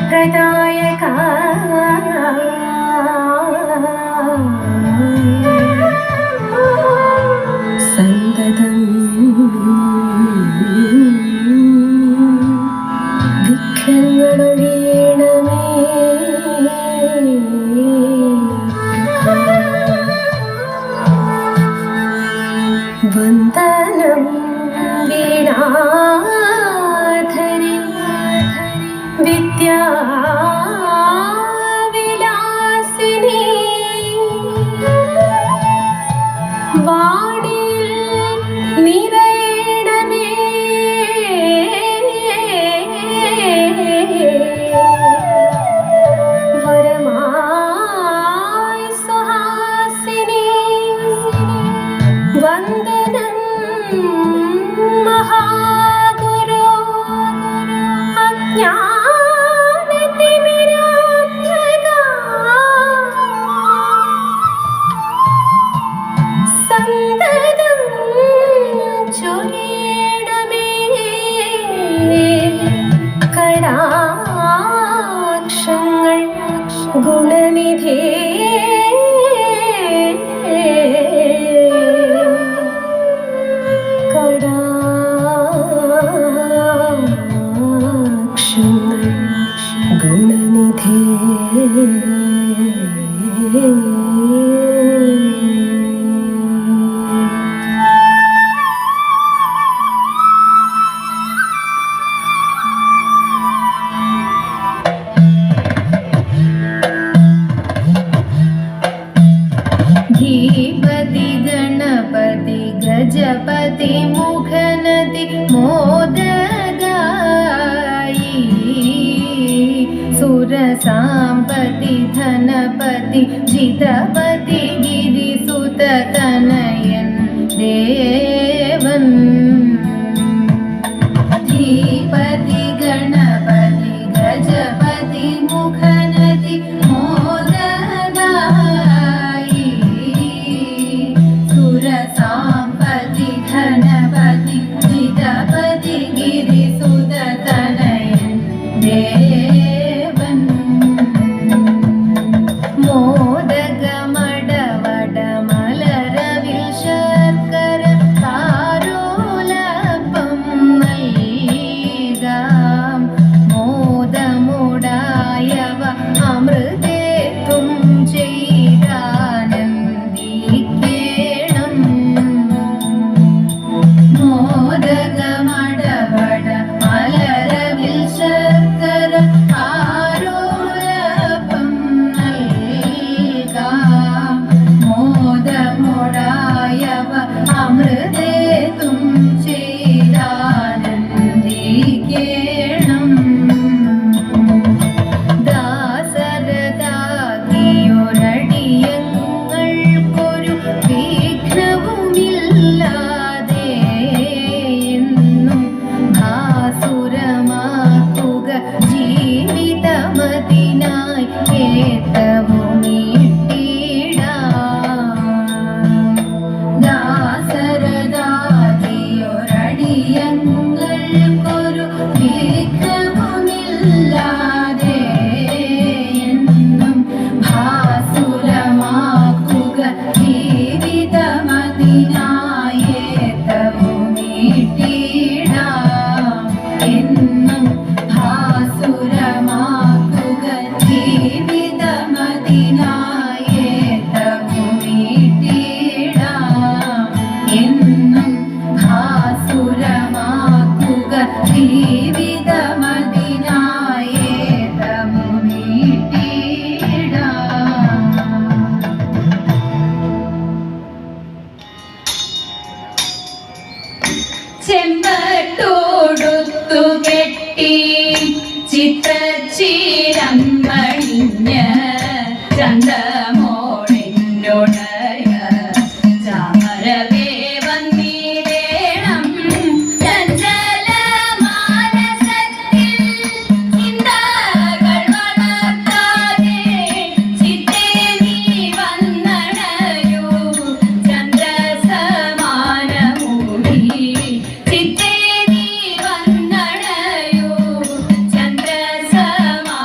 പ്രദായക സന്തതം വിഘ്നങ്ങളൊഴിയണമേ വന്ദനം വീണാധരി വിദ്യാവിലാസിനി വാണിയിൽ നിറയണമേ വരമായി സുഹാസിനി വന്ദനം മഹാഗുരു അജ്ഞാനതിമിരാന്ധകാ സന്തതം ചൊരിയണമേ കടാക്ഷങ്ങൾ ഗുണനിധേ കടാക്ഷങ്ങൾ ഗുണനിധേ धीपति गणपति गजपति मुखनति मोदगायी सुरसाम्पति धनपति जितपति गिरिसुत तनयन् देवन् धीपति गणपति गजपति मुखनति मोदगायी सुरसाम्पति धनपति जितपति गिरिसुत तनयन् देवन् മോദകമടവടമലരവിൽ ശർക്കര താരോലപ്പം നൽകാം മോദമുടായവ അമൃതേത്തും ചെയ്താനന്ദിക്കേണം മോദകമടവടമലരവിൽ ശർക്കര താരോലപ്പം നൽകാം മോദമുടായവ അമൃതേത്തും ചെയ്താനന്ദിക്കേണം ദാസരതാകിയൊരടിയങ്ങൾക്കൊരു വിഘ്നവുമില്ലാതെ എന്നും ഭാസുരമാക്കുക ജീവിതമതിനായി ഏറ്റവുമീട്ടിടാം ദാസരതാകിയൊരടിയങ്ങൾക്കൊരു വിഘ്നവുമില്ലാതെ എന്നും ഭാസുരമാക്കുക ജീവിതമതിനായി ഏറ്റവുമീട്ടിടാം എന്നും ഭാസുരമാക്കുക ജീവിതമതിനായി ഏറ്റവുമീട്ടിടാം എന്നും ഭാസുരമാക്കുക ജീവിതമതിനായി ഏറ്റവുമീട്ടിടാം ചെമ്പട്ടോടുത്തു കെട്ടി ചിത്രച്ചീരമ്മണിഞ്ഞ ചന്തമോളിനോടയ ചാമരവേ വന്നിടേണം ചഞ്ചല മാനസത്തിൽ ചിന്തകൾ വളർത്താതെ ചിത്തേ നീ വന്നണയൂ ചന്ദ്രസമാനമൂടി ചിത്തേ നീ വന്നണയൂ ചന്ദ്രസമാ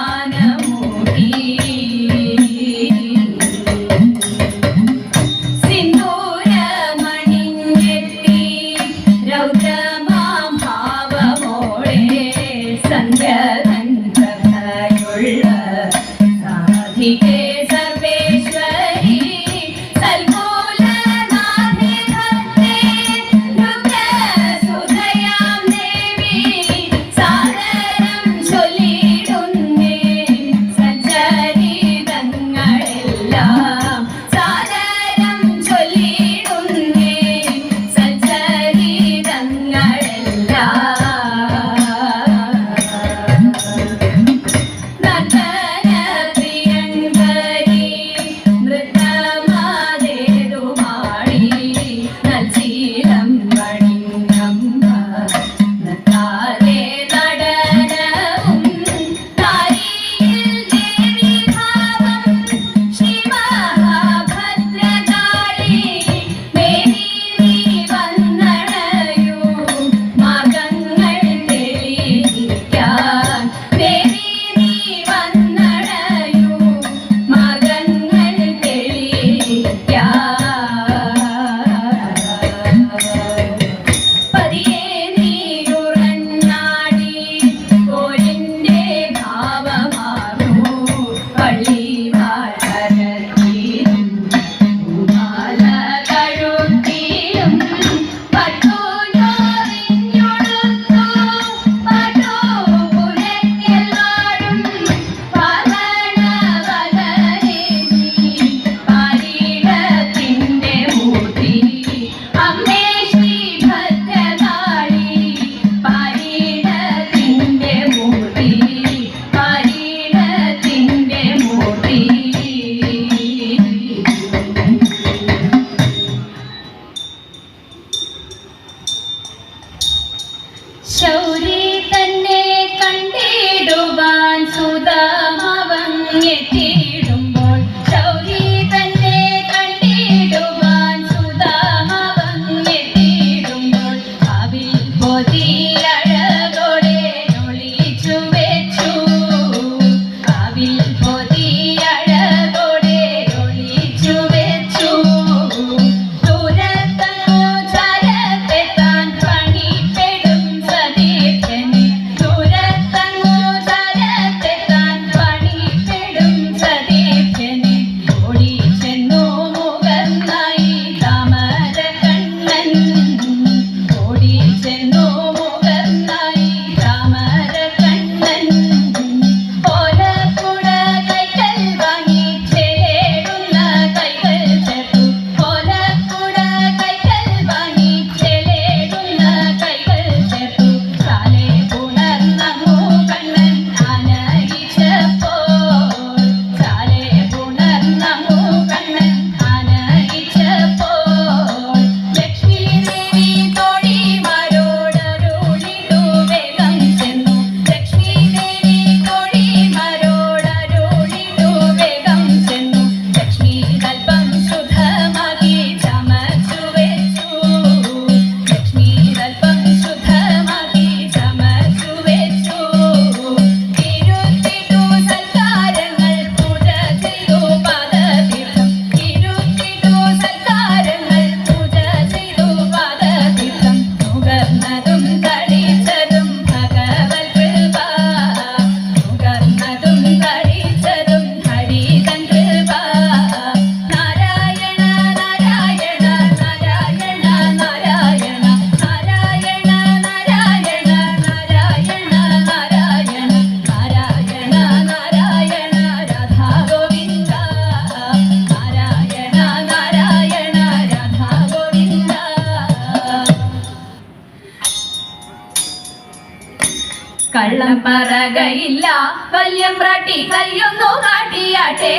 നകയില്ല വല്യമ്പ്രാട്ടി കയ്യൊന്നു കാട്ടിയാട്ടെ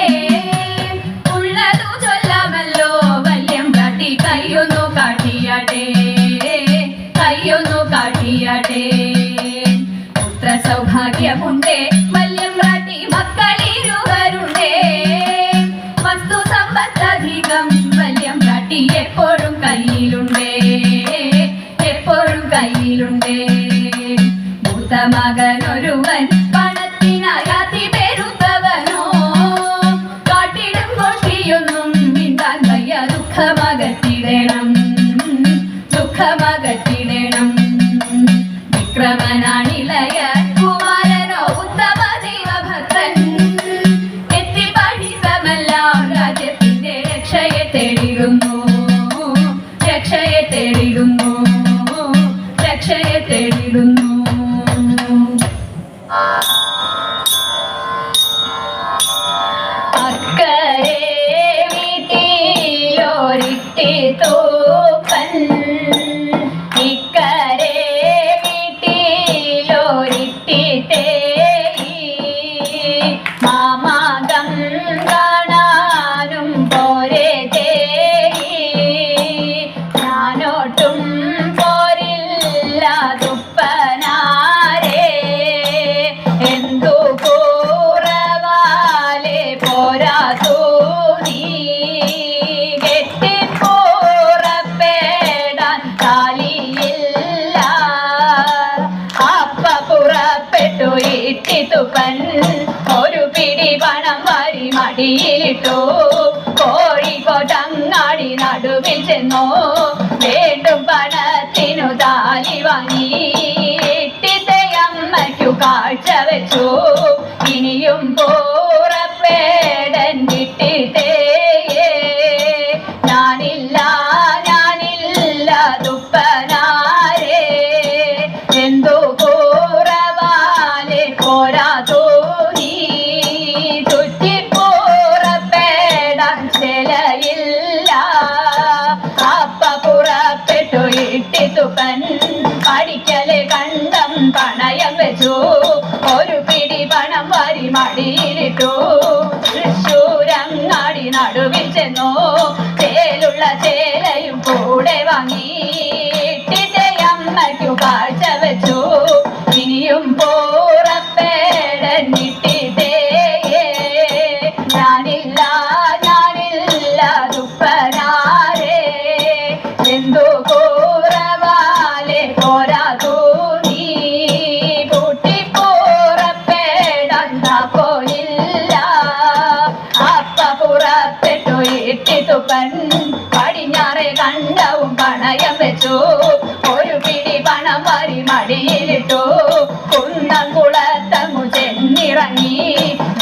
ഉള്ളതു ചൊല്ലാമല്ലോ വല്യമ്പ്രാട്ടി കയ്യൊന്നു കാട്ടിയാട്ടെ കയ്യൊന്നു കാട്ടിയാട്ടെ പുത്ര സൗഭാഗ്യമുണ്ടേ വല്യമ്പ്രാട്ടി മക്കളിരുവരുണ്ടേ വസ്തു സമ്പത്തധികം വല്യമ്പ്രാട്ടി എപ്പോഴും കയ്യിലുണ്ടേ എപ്പോഴും കയ്യിലുണ്ടേ മൂത്ത മകനൊരുവൻ പണത്തിനായാത്തി പെരുത്തവനോ കാട്ടിടും കൊട്ടിയൊന്നും മിണ്ടാൻ വയ്യ ദുഃഖമകറ്റിടണം ദുഃഖമകറ്റിടണം വിക്രമനാണിളയ കുമാരനോ ഉത്തമ ദൈവഭക്തൻ എത്തി പഠിത്തമെല്ലാം രാജ്യത്തിന്റെ രക്ഷയെ തേടിടുന്നു രക്ഷയെ തേടിടുന്നു രക്ഷയെ തേടിടുന്നു അക്കരെ വീട്ടിലോരിട്ടി തൂപ്പൻ ഇക്കരെ വീട്ടിലോരിട്ടി തേയി മാമാകം കാണാനും പോരെ തേയി ഞാനോട്ടും പോരില്ല ദുപ്പനാരേ എന്തു കൂറവാലെ പോരാതൂ നീ കെട്ടിപ്പുറപ്പെടാൻ കാലിയില്ല അപ്പ പുറപ്പെട്ടു ഇട്ടിത്തുപ്പൻ ഒരു പിടി പണം വാരി മടിയിലിട്ടു കോഴിക്കോട്ടങ്ങാടി നടുവിൽ ചെന്നു വീണ്ടും പണത്തിനു താലി വാങ്ങി ഇട്ടിത്തയമ്മയ്ക്കു കാഴ്ച വെച്ചു ഇനിയും പുറപ്പെടൻ ഇട്ടിത്തേ ഞാനില്ല ഞാനില്ല ദുപ്പനാരേ എന്തു കൂറവാലെ പോരാതൂ നീ ചുറ്റിപ്പുറപ്പെടാൻ ചിലയില്ല അപ്പ പുറപ്പെട്ടു ഇട്ടിത്തുപ്പൻ പഠിക്കലെ കണ്ടം പണയം വെച്ചു ഒരു പിടി പണം വാരി മടിയിലിട്ടു തൃശ്ശൂരങ്ങാടി നടുവിൽ ചെന്നു ചേലുള്ള ചേലയും കൂടെ വാങ്ങി ഇട്ടിത്തയമ്മയ്ക്കു കാഴ്ച വെച്ചു ഇനിയും പുറപ്പെടൻ ഇട്ടിത്തേ ഞാനില്ല ഞാനില്ല ദുപ്പനാരേ എന്തു കൂറവാലെ പോരാതൂ നീ പൂട്ടിപ്പുറപ്പെടാൻ താക്കോലില്ല അപ്പ പുറപ്പെട്ടു ഇട്ടിത്തുപ്പൻ പടിഞ്ഞാറെ കണ്ടവും പണയം വെച്ചു ഒരു പിടി പണം വാരി മടിയിലിട്ടു കുന്നംകുളത്തങ്ങു ചെന്നിറങ്ങി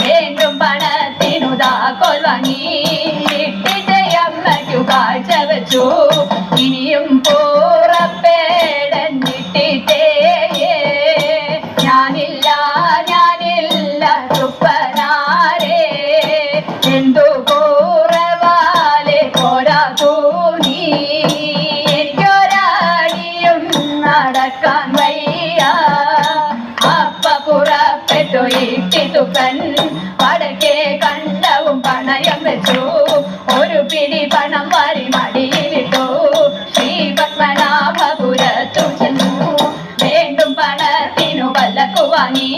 വീണ്ടും പണത്തിനു താക്കോൽ വാങ്ങി ഇട്ടിത്തയമ്മയ്ക്കു കാഴ്ച വെച്ചു ഇനിയും പുറപ്പെടൻ ഇട്ടിത്തേ ഞാനില്ല ഞാനില്ല ദുപ്പനാരേ എന്തു കൂറവാലെ പോരാതൂ നീ എനിക്കൊരാടിയും നടക്കാൻ വയ്യ അപ്പ പുറപ്പെട്ടു ഇട്ടിത്തുപ്പൻ വടക്കേ കണ്ടവും പണയം വെച്ചു ഒരു പിടി പണം വാരി മടിയിലിട്ടു ശ്രീ പത്മനാഭപുരത്തു ചെന്നു വീണ്ടും പണത്തിനു പല്ലക്കു വാങ്ങി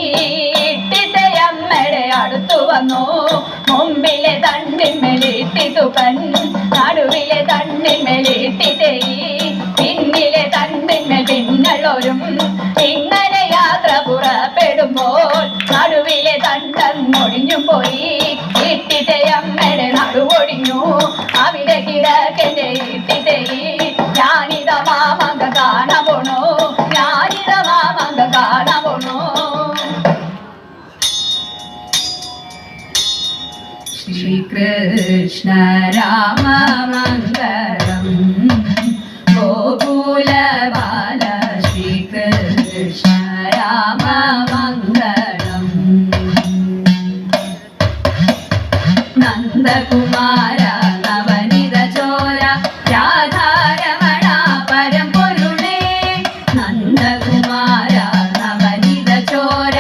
ഇട്ടിത്തയമ്മയുടെ അടുത്തു വന്നു മുമ്പിലെ തണ്ടിന്മേലിട്ടിത്തുപ്പൻ നടുവിലെ തണ്ടിന്മേലിട്ടിത്തേയി പിന്നിലെ തണ്ടിന്മേൽ പിന്നുള്ളവരും ഇങ്ങനെ യാത്ര പുറപ്പെടുമ്പോൾ നടുവിലെ തണ്ടം ഒടിഞ്ഞു പോയി ഇട്ടിത്തയമ്മയുടെ നടുവൊടിഞ്ഞു അവിടെ കിടക്കന്റെ ഇട്ടിത്തേയി ഞാനിത മാമങ്ക കാണാൻ പോണു ഞാനിത മാമങ്ക കാണാൻ പോണു ശ്രീകൃഷ്ണ രാമ മംഗളം ഗോകുല ബാല ശ്രീകൃഷ്ണ രാമ മംഗളം നന്ദകുമാര നവനിത ചോര രാധാരമണ പരമ്പൊരുളേ നന്ദകുമാര നവനിത ചോര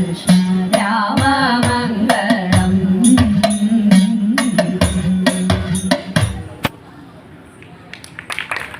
കൃഷ്ണ